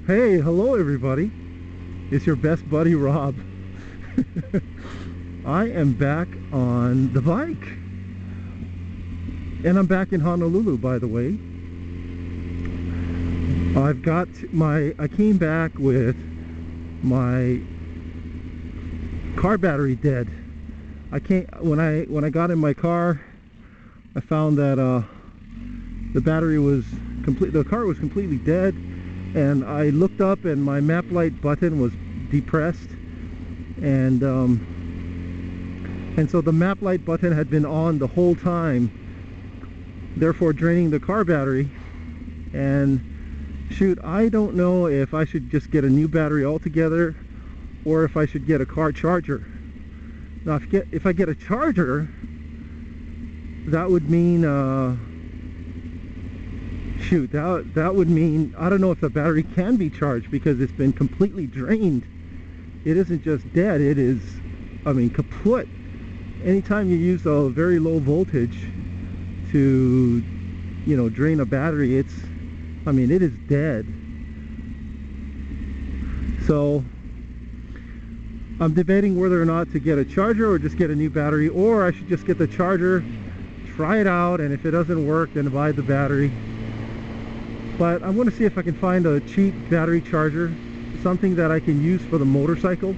Hey, hello everybody. It's your best buddy Rob. I am back on the bike. And I'm back in Honolulu, by the way. I came back with my car battery dead. When I got in my car, I found that the battery was the car was completely dead. And I looked up and my map light button was depressed, and so the map light button had been on the whole time, therefore draining the car battery. And shoot, I don't know if I should just get a new battery altogether or if I should get a car charger. Now if I get a charger, that would mean that would mean, I don't know if the battery can be charged because it's been completely drained. It isn't just dead, it is, I mean, kaput. Anytime you use a very low voltage to, you know, drain a battery, it is dead. So I'm debating whether or not to get a charger or just get a new battery, or I should just get the charger, try it out, and if it doesn't work, then buy the battery. But I'm going to see if I can find a cheap battery charger, something that I can use for the motorcycle.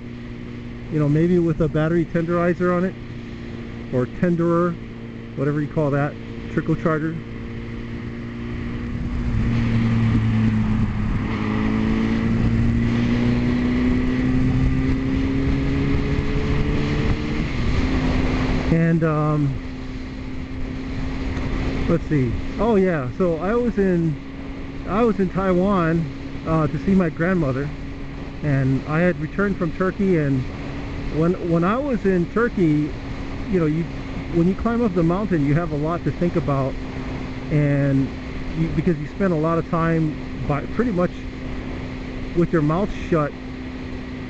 You know, maybe with a battery tenderizer on it, or tenderer, whatever you call that, trickle charger. And let's see. Oh yeah, so I was in Taiwan to see my grandmother, and I had returned from Turkey. And when I was in Turkey, you know, when you climb up the mountain, you have a lot to think about, and because you spend a lot of time pretty much with your mouth shut.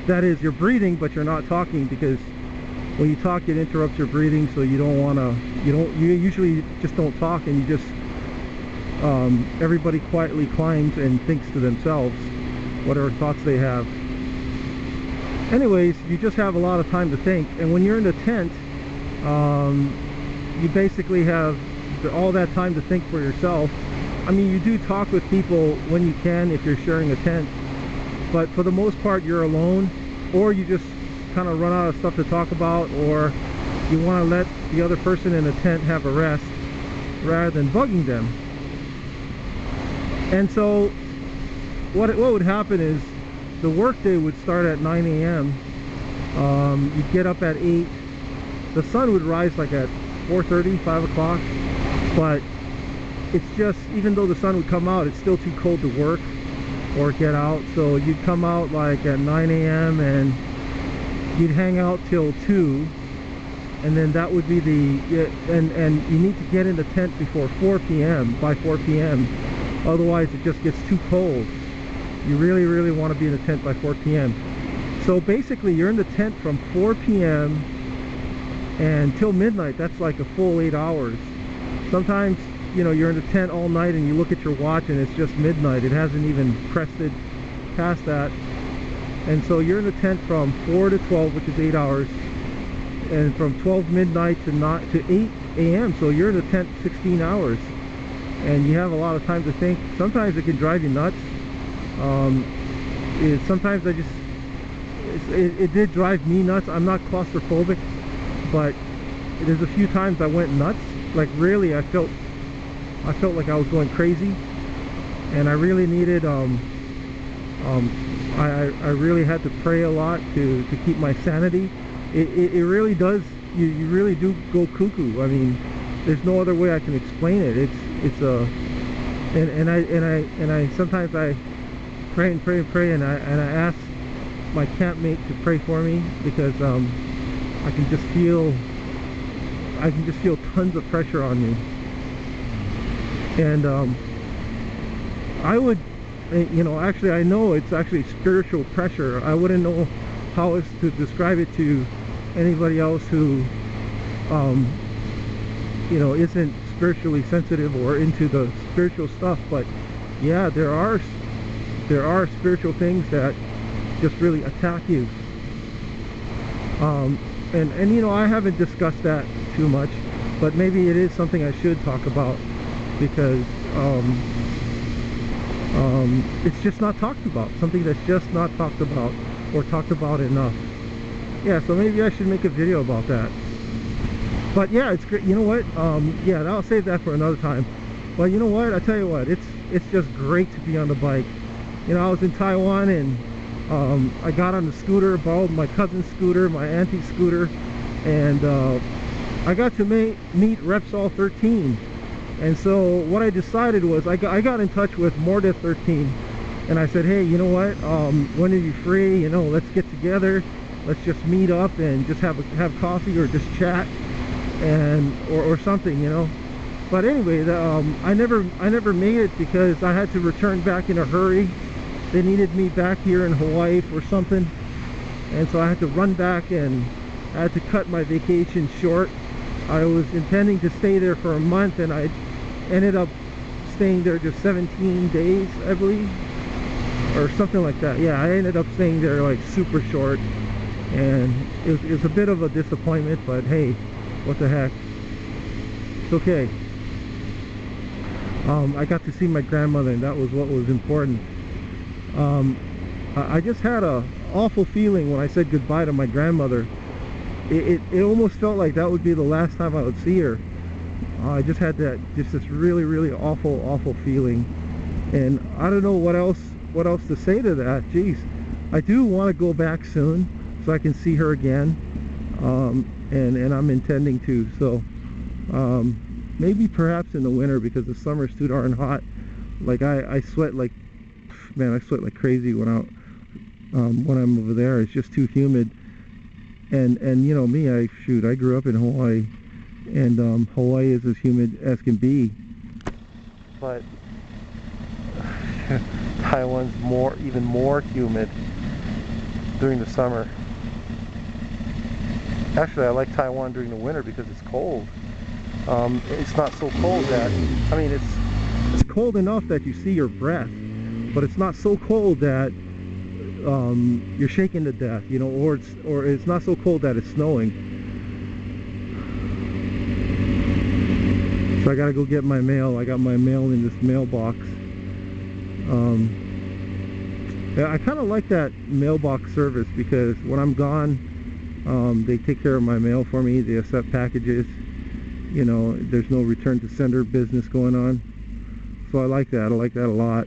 That is, you're breathing but you're not talking, because when you talk it interrupts your breathing, so you usually just don't talk, and you just everybody quietly climbs and thinks to themselves whatever thoughts they have. Anyways, you just have a lot of time to think, and when you're in the tent, you basically have all that time to think for yourself. I mean, you do talk with people when you can if you're sharing a tent, but for the most part you're alone, or you just kind of run out of stuff to talk about, or you want to let the other person in the tent have a rest rather than bugging them. And so what would happen is the workday would start at 9 a.m. You'd get up at 8. The sun would rise like at 4:30, 5 o'clock, but it's just, even though the sun would come out, it's still too cold to work or get out. So you'd come out like at 9 a.m. and you'd hang out till 2, and then that would be and you need to get in the tent before 4 p.m. by 4 p.m. Otherwise it just gets too cold. You really want to be in the tent by 4 p.m. So basically you're in the tent from 4 p.m. until midnight. That's like a full 8 hours. Sometimes, you know, you're in the tent all night and you look at your watch and it's just midnight. It hasn't even crested past that. And so you're in the tent from 4 to 12, which is 8 hours, and from 12 midnight to 8 a.m. So you're in the tent 16 hours, and you have a lot of time to think. Sometimes it can drive you nuts. Sometimes it did drive me nuts. I'm not claustrophobic, but there's a few times I went nuts. Like really, I felt like I was going crazy, and I really needed I really had to pray a lot to keep my sanity. It really does, you really do go cuckoo. I mean, there's no other way I can explain it. And I sometimes I pray and I ask my campmate to pray for me, because I can just feel tons of pressure on me. And I would, you know, actually I know it's actually spiritual pressure. I wouldn't know how else to describe it to anybody else who you know, isn't spiritually sensitive or into the spiritual stuff. But yeah, there are there are spiritual things that just really attack you. And you know, I haven't discussed that too much, but maybe it is something I should talk about, because it's just not talked about. Something that's just not talked about, or talked about enough. Yeah, so maybe I should make a video about that. But yeah, it's great. You know what? Yeah, I'll save that for another time. But you know what? I tell you what, it's just great to be on the bike. You know, I was in Taiwan, and I got on the scooter, borrowed my cousin's scooter, my auntie's scooter, and I got to meet Repsol 13. And so what I decided was, I got in touch with Mordeth 13, and I said, hey, you know what? When are you free? You know, let's get together. Let's just meet up and just have coffee, or just chat, and or something, you know. But anyway, I never made it, because I had to return back in a hurry. They needed me back here in Hawaii for something, and so I had to run back, and I had to cut my vacation short. I was intending to stay there for a month, and I ended up staying there just 17 days, I believe, or something like that. Yeah, I ended up staying there like super short, and it was a bit of a disappointment, but hey, what the heck, it's okay. I got to see my grandmother, and that was what was important. I just had a awful feeling when I said goodbye to my grandmother. It almost felt like that would be the last time I would see her. I just had this really awful feeling, and I don't know what else to say to that. Jeez, I do want to go back soon so I can see her again, and I'm intending to. So maybe perhaps in the winter, because the summer's too darn hot. Like I sweat like, man, I sweat like crazy when I'm over there. It's just too humid. And you know me, I grew up in Hawaii, and Hawaii is as humid as can be. But Taiwan's even more humid during the summer. Actually, I like Taiwan during the winter because it's cold. It's not so cold that, I mean, it's cold enough that you see your breath, but it's not so cold that you're shaking to death, you know, or it's not so cold that it's snowing. So I gotta go get my mail. I got my mail in this mailbox. Yeah, I kind of like that mailbox service, because when I'm gone, they take care of my mail for me. They accept packages. You know, there's no return to sender business going on. So I like that. I like that a lot.